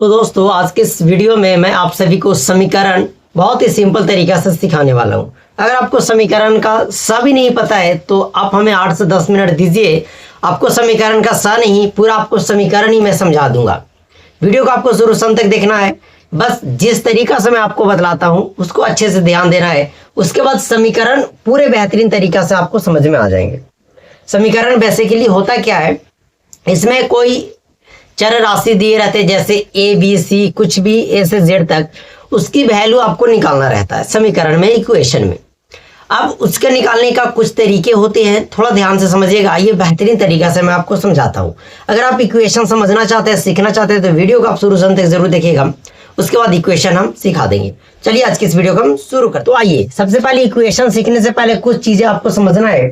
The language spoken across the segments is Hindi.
तो दोस्तों आज के इस वीडियो में मैं आप सभी को समीकरण बहुत ही सिंपल तरीका से सिखाने वाला हूं। अगर आपको समीकरण का स भी नहीं पता है तो आप हमें 8 से 10 मिनट दीजिए, आपको समीकरण का स नहीं पूरा आपको समीकरण ही मैं समझा दूंगा। वीडियो को आपको शुरू से अंत तक देखना है, बस जिस तरीका से मैं आपको बतलाता हूं उसको अच्छे से ध्यान देना है। उसके बाद समीकरण पूरे बेहतरीन तरीका से आपको समझ में आ जाएंगे। समीकरण बेसिकली होता क्या है, इसमें कोई चर राशि दिए रहते हैं जैसे ए बी सी कुछ भी ए से जेड तक, उसकी वैल्यू आपको निकालना रहता है समीकरण में, इक्वेशन में। अब उसके निकालने का कुछ तरीके होते हैं, थोड़ा ध्यान से समझिएगा। ये बेहतरीन तरीका से मैं आपको समझाता हूँ। अगर आप इक्वेशन समझना चाहते हैं, सीखना चाहते हैं तो वीडियो को आप शुरू से अंत तक जरूर देखिएगा। उसके बाद इक्वेशन हम सिखा देंगे। चलिए आज की इस वीडियो को हम शुरू करते हैं। तो आइए, सबसे पहले इक्वेशन सीखने से पहले कुछ चीजें आपको समझना है।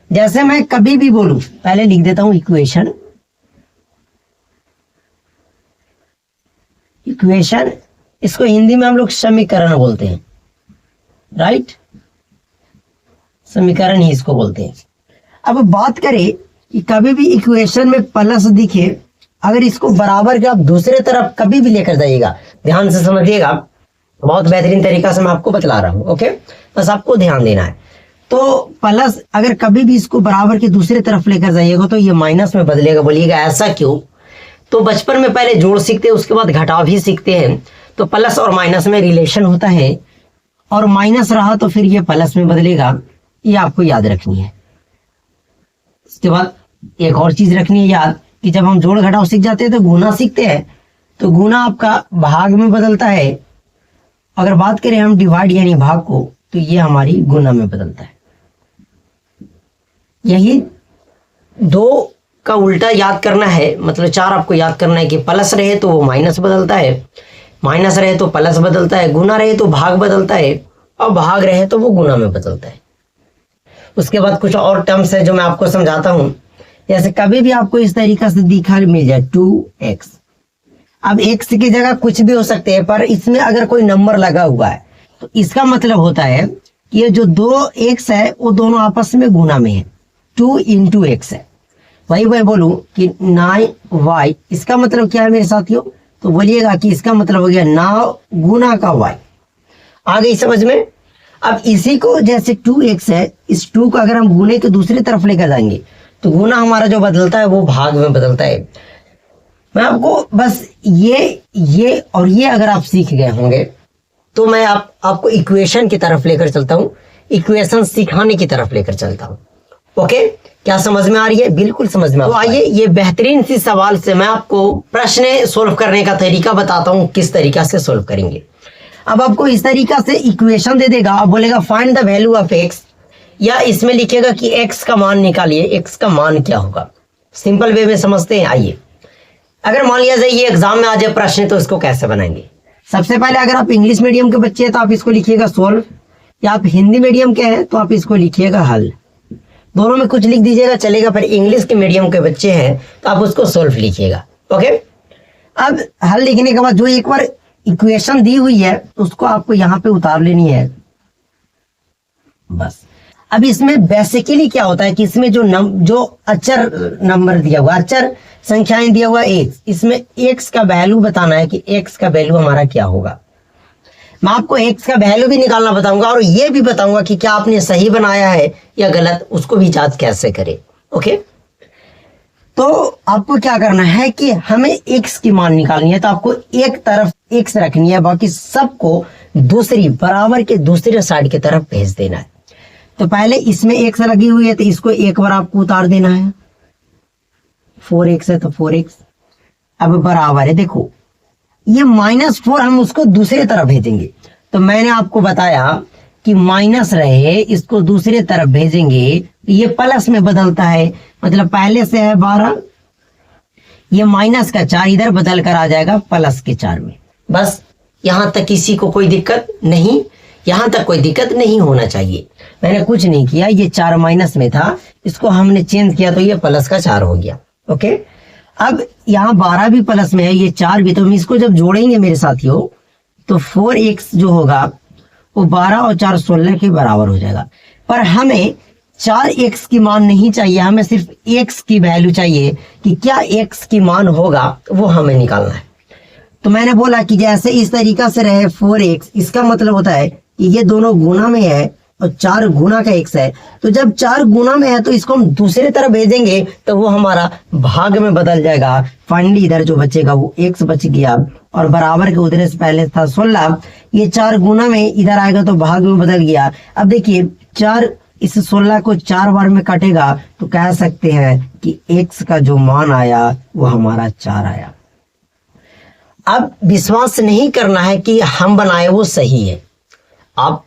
जैसे मैं कभी भी बोलूं, पहले लिख देता हूं इक्वेशन। इक्वेशन इसको हिंदी में हम लोग समीकरण बोलते हैं, राइट। समीकरण ही इसको बोलते हैं। अब बात करें कि कभी भी इक्वेशन में प्लस दिखे, अगर इसको बराबर के आप दूसरे तरफ कभी भी लेकर जाइएगा, ध्यान से समझिएगा, बहुत बेहतरीन तरीका से मैं आपको बतला रहा हूं। ओके, बस आपको ध्यान देना है। तो प्लस अगर कभी भी इसको बराबर के दूसरे तरफ लेकर जाइएगा तो ये माइनस में बदलेगा। बोलिएगा ऐसा क्यों? तो बचपन में पहले जोड़ सीखते हैं, उसके बाद घटाव भी सीखते हैं। तो प्लस और माइनस में रिलेशन होता है, और माइनस रहा तो फिर ये प्लस में बदलेगा। ये आपको याद रखनी है। उसके बाद एक और चीज रखनी है याद, कि जब हम जोड़ घटाव सीख जाते हैं तो गुना सीखते हैं, तो गुना आपका भाग में बदलता है। अगर बात करें हम डिवाइड यानी भाग को, तो ये हमारी गुना में बदलता है। यही दो का उल्टा याद करना है, मतलब 4 आपको याद करना है कि प्लस रहे तो वो माइनस बदलता है, माइनस रहे तो प्लस बदलता है, गुना रहे तो भाग बदलता है, और भाग रहे तो वो गुना में बदलता है। उसके बाद कुछ और टर्म्स है जो मैं आपको समझाता हूं। जैसे कभी भी आपको इस तरीका से दिखा मिल जाए 2x, अब x की जगह कुछ भी हो सकते हैं, पर इसमें अगर कोई नंबर लगा हुआ है तो इसका मतलब होता है कि ये जो 2x है वो दोनों आपस में गुना में है। 2 into x है। वही मैं बोलूं कि 9y, इसका मतलब क्या है मेरे साथियों? तो बोलिएगा कि इसका मतलब हो गया 9 गुना का y। आ गई समझ में? अब इसी को जैसे 2x है, इस 2 को अगर हम गुने के दूसरी तरफ लेकर जाएंगे तो गुना हमारा जो बदलता है वो भाग में बदलता है। मैं आपको बस ये और ये अगर आप सीख गए होंगे तो मैं आपको इक्वेशन की तरफ लेकर चलता हूं, इक्वेशन सिखाने की तरफ लेकर चलता हूं। ओके, क्या समझ में आ रही है? बिल्कुल समझ में आ रही है। तो आइए ये बेहतरीन सी सवाल से मैं आपको प्रश्न सोल्व करने का तरीका बताता हूं, किस तरीका से सोल्व करेंगे। अब आपको इस तरीका से इक्वेशन दे देगा, आप बोलेगा find the value of x, या इसमें लिखेगा कि एक्स का मान निकालिए। एक्स का मान क्या होगा? सिंपल वे में समझते हैं। आइए, अगर मान लिया जाए ये एग्जाम में आ जाए प्रश्न, तो इसको कैसे बनाएंगे? सबसे पहले अगर आप इंग्लिश मीडियम के बच्चे हैं तो आप इसको लिखिएगा सोल्व, या आप हिंदी मीडियम के हैं तो आप इसको लिखिएगा हल। दोनों में कुछ लिख दीजिएगा चलेगा। फिर इंग्लिश के मीडियम के बच्चे हैं तो आप उसको सोल्व लिखिएगा। ओके, अब हल लिखने के बाद जो एक बार इक्वेशन दी हुई है उसको आपको यहाँ पे उतार लेनी है, बस। अब इसमें बेसिकली क्या होता है कि इसमें जो अचर नंबर दिया हुआ, अचर संख्याएं दिया हुआ एक्स, इसमें एक्स का वैल्यू बताना है कि एक्स का वैल्यू हमारा क्या होगा। मैं आपको एक्स का वैल्यू भी निकालना बताऊंगा, और ये भी बताऊंगा कि क्या आपने सही बनाया है या गलत, उसको भी जांच कैसे करें। ओके, तो आपको क्या करना है कि हमें एक्स की मान निकालनी है, तो आपको एक तरफ एक्स रखनी है, बाकी सबको दूसरी बराबर के दूसरे साइड की तरफ भेज देना है। तो पहले इसमें एक्स लगी हुई है तो इसको एक बार आपको उतार देना है। 4x है तो 4x, अब बराबर है, देखो ये -4 हम उसको दूसरे तरफ भेजेंगे। तो मैंने आपको बताया कि माइनस रहे इसको दूसरे तरफ भेजेंगे तो ये प्लस में बदलता है, मतलब पहले से है 12, ये माइनस का 4 इधर बदल कर आ जाएगा प्लस के 4 में। बस यहां तक किसी को कोई दिक्कत नहीं, यहां तक कोई दिक्कत नहीं होना चाहिए। मैंने कुछ नहीं किया, ये 4 माइनस में था, इसको हमने चेंज किया तो ये प्लस का 4 हो गया। ओके, अब यहाँ 12 भी प्लस में है, ये 4 भी, तो हम इसको जब जोड़ेंगे मेरे साथियों तो 4x जो होगा वो 12 और 4 16 के बराबर हो जाएगा। पर हमें 4x की मान नहीं चाहिए, हमें सिर्फ x की वैल्यू चाहिए कि क्या x की मान होगा, वो हमें निकालना है। तो मैंने बोला कि जैसे इस तरीका से रहे 4x, इसका मतलब होता है कि ये दोनों गुना में है और 4 गुना का x है। तो जब 4 गुना में है तो इसको हम दूसरी तरफ भेजेंगे तो वो हमारा भाग में बदल जाएगा। फाइनली इधर जो बचेगा वो x बच गया और बराबर के उधर से पहले था 16, ये 4 गुना में इधर आएगा तो भाग में बदल गया। अब देखिए 4 इस 16 को 4 बार में काटेगा तो कह सकते हैं कि x का जो मान आया वो हमारा 4 आया। अब विश्वास नहीं करना है कि हम बनाए वो सही है। आप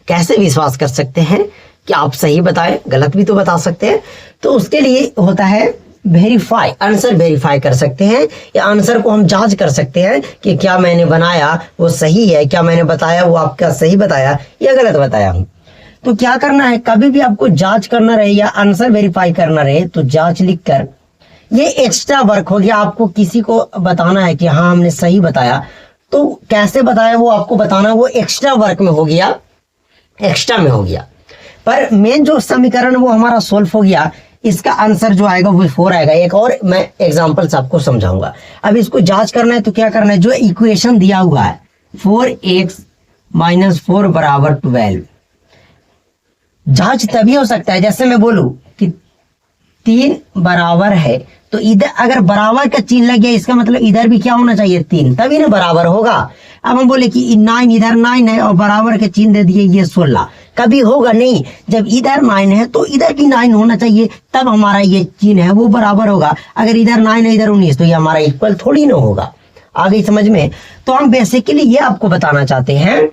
कैसे विश्वास कर सकते हैं कि आप सही बताएं, गलत भी तो बता सकते हैं। तो उसके लिए होता है वेरीफाई, आंसर वेरीफाई कर सकते हैं या आंसर को हम जांच कर सकते हैं कि क्या मैंने बनाया वो सही है, क्या मैंने बताया वो आपका सही बताया या गलत बताया हूं। तो क्या करना है, कभी भी आपको जांच करना रहे या आंसर वेरीफाई करना रहे तो जांच लिखकर, ये एक्स्ट्रा वर्क हो गया। आपको किसी को बताना है कि हाँ हमने सही बताया, तो कैसे बताया वो आपको बताना, वो एक्स्ट्रा वर्क में हो गया, एक्स्ट्रा में हो गया। पर मेन जो समीकरण वो हमारा सोल्व हो गया, इसका आंसर जो आएगा वो 4 आएगा। एक और मैं एग्जांपल से आपको समझाऊंगा। अब इसको जांच करना है तो क्या करना है, जो इक्वेशन दिया हुआ है 4x - 4 = 12, जांच तभी हो सकता है जैसे मैं बोलूं कि 3 बराबर है तो इधर अगर बराबर का चिन्ह लग गया इसका मतलब इधर भी क्या होना चाहिए 3, तभी ना बराबर होगा। अब हम बोले कि 9 इधर 9 है और बराबर के चिन्ह दे दिए ये 16, कभी होगा नहीं। जब इधर 9 है तो इधर भी 9 होना चाहिए, तब हमारा ये चिन्ह है वो बराबर होगा। अगर इधर 9 है इधर 19 तो ये हमारा इक्वल थोड़ी ना होगा। आ गई समझ में? तो हम बेसिकली ये आपको बताना चाहते हैं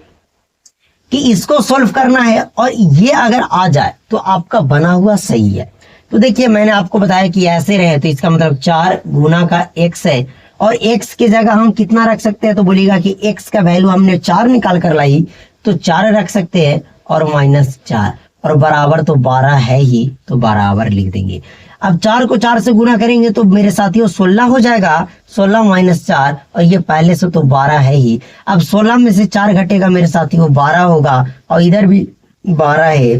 कि इसको सोल्व करना है और ये अगर आ जाए तो आपका बना हुआ सही है। तो देखिए मैंने आपको बताया कि ऐसे रहे तो इसका मतलब 4 गुना का x है और x की जगह हम कितना रख सकते हैं, तो बोलिएगा कि x का वैल्यू हमने 4 निकाल कर लाई तो 4 रख सकते हैं और -4 और बराबर तो 12 है ही तो बराबर लिख देंगे। अब 4 को 4 से गुना करेंगे तो मेरे साथियों 16 हो जाएगा, 16 - 4 और ये पहले से तो 12 है ही। अब 16 में से 4 घटेगा मेरे साथियों 12 होगा और इधर भी 12 है।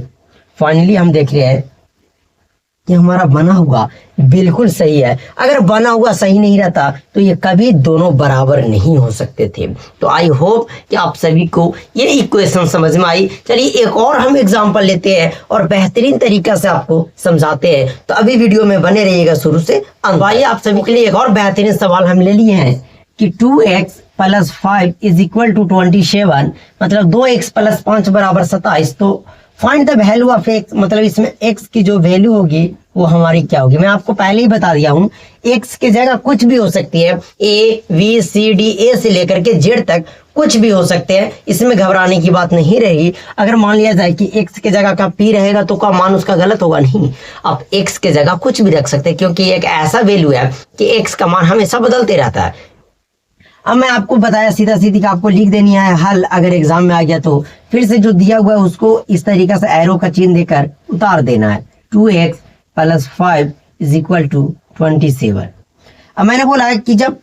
फाइनली हम देख रहे हैं कि हमारा बना हुआ बिल्कुल सही है। अगर बना हुआ सही नहीं रहता तो ये कभी दोनों बराबर नहीं हो सकते थे। तो आई होप कि आप सभी को ये इक्वेशन समझ में आई। चलिए एक और हम एग्जांपल लेते हैं और बेहतरीन तरीका से आपको समझाते हैं। तो अभी वीडियो में बने रहिएगा शुरू से अंत। आइए आप सभी के लिए एक और बेहतरीन सवाल हम ले लिए हैं कि 2x + 5 = 27, मतलब 2x + 5 = 27। तो find the value of x, मतलब इसमें x की जो वैल्यू होगी वो हमारी क्या होगी। मैं आपको पहले ही बता दिया हूं x की जगह कुछ भी हो सकती है, a b c d, a से लेकर के z तक कुछ भी हो सकते हैं, इसमें घबराने की बात नहीं रही। अगर मान लिया जाए कि x की जगह का p रहेगा तो क्या मान उसका गलत होगा? नहीं, आप x की जगह कुछ भी रख सकते हैं क्योंकि एक ऐसा वैल्यू है कि x का मान हमेशा बदलते रहता है। अब मैं आपको बताया सीधा सीधी आपको लिख देनी है हल, अगर एग्जाम में आ गया तो फिर से जो दिया हुआ है उसको इस तरीके से एरो का चिन्ह देकर उतार देना है। 2x + 5 = 27। अब मैंने बोला है कि जब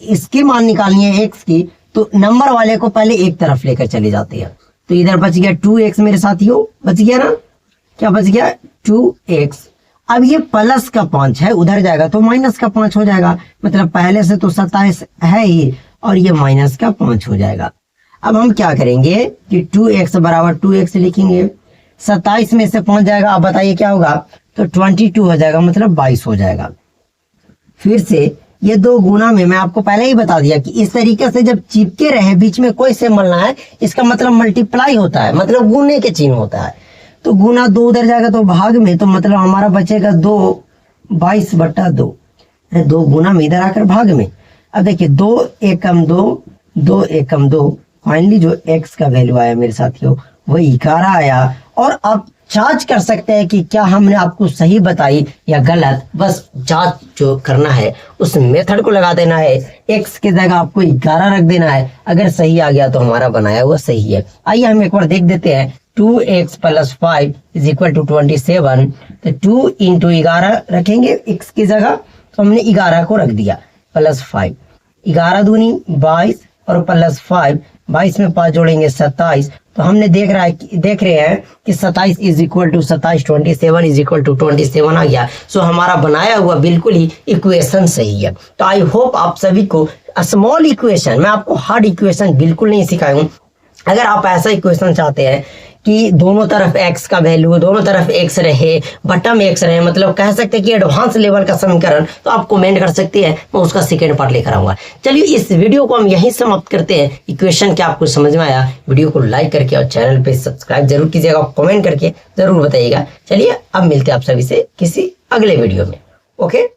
इसकी मान निकालनी है x की तो नंबर वाले को पहले एक तरफ लेकर चले जाते हैं। तो इधर बच गया 2x मेरे साथियों, बच गया ना, क्या बच गया 2x। अब ये प्लस का 5 है, उधर जाएगा तो माइनस का 5 हो जाएगा, मतलब पहले से तो 27 है ही और ये माइनस का 5 हो जाएगा। अब हम क्या करेंगे कि 2x = 2x लिखेंगे, 27 में से 5 जाएगा। अब बताइए क्या होगा, तो 22 हो जाएगा, मतलब 22 हो जाएगा। फिर से ये 2 गुना में मैं आपको पहले ही बता दिया कि इस तरीके से जब चिपके रहे बीच में कोई सिंबल ना है, इसका मतलब मल्टीप्लाई होता है, मतलब गुने के चिन्ह होता है। तो गुना 2 उधर जाएगा तो भाग में, तो मतलब हमारा बचेगा 2, 22/2। 2 गुना में इधर आकर भाग में। अब देखिए 2 एकम 2, 2 एकम 2, फाइनली जो x का वैल्यू आया मेरे साथियों वो 11 आया। और आप जांच कर सकते हैं कि क्या हमने आपको सही बताई या गलत। बस जांच जो करना है उस मेथड को लगा देना है, x की जगह आपको 11 रख देना है। अगर सही आ गया तो हमारा बनाया हुआ सही है। आइए हम एक बार देख देते हैं। 2x + 5 = 27, तो 2 × 11 रखेंगे x की जगह, तो हमने 11 को रख दिया +5, 11 दूनी 22 और +5, 22 में 5 जोड़ेंगे 27, तो हमने देख रहे हैं कि 27 is equal to 27, 27 is equal to 27 आ गया। सो हमारा बनाया हुआ बिल्कुल ही इक्वेशन सही है। तो आई होप आप सभी को स्मॉल इक्वेशन, मैं आपको हार्ड इक्वेशन बिल्कुल नहीं सिखाया हूँ। अगर आप ऐसा इक्वेशन चाहते हैं कि दोनों तरफ x का वैल्यू, दोनों तरफ x रहे, बटम x रहे, मतलब कह सकते हैं कि एडवांस लेवल का समीकरण, तो आप कमेंट कर सकते हैं, मैं उसका सेकेंड पार्ट लेकर आऊंगा। चलिए इस वीडियो को हम यहीं समाप्त करते हैं। इक्वेशन क्या आपको समझ में आया? वीडियो को लाइक करके और चैनल पे सब्सक्राइब जरूर कीजिएगा, कमेंट करके जरूर बताइएगा। चलिए अब मिलते हैं आप सभी से किसी अगले वीडियो में। ओके।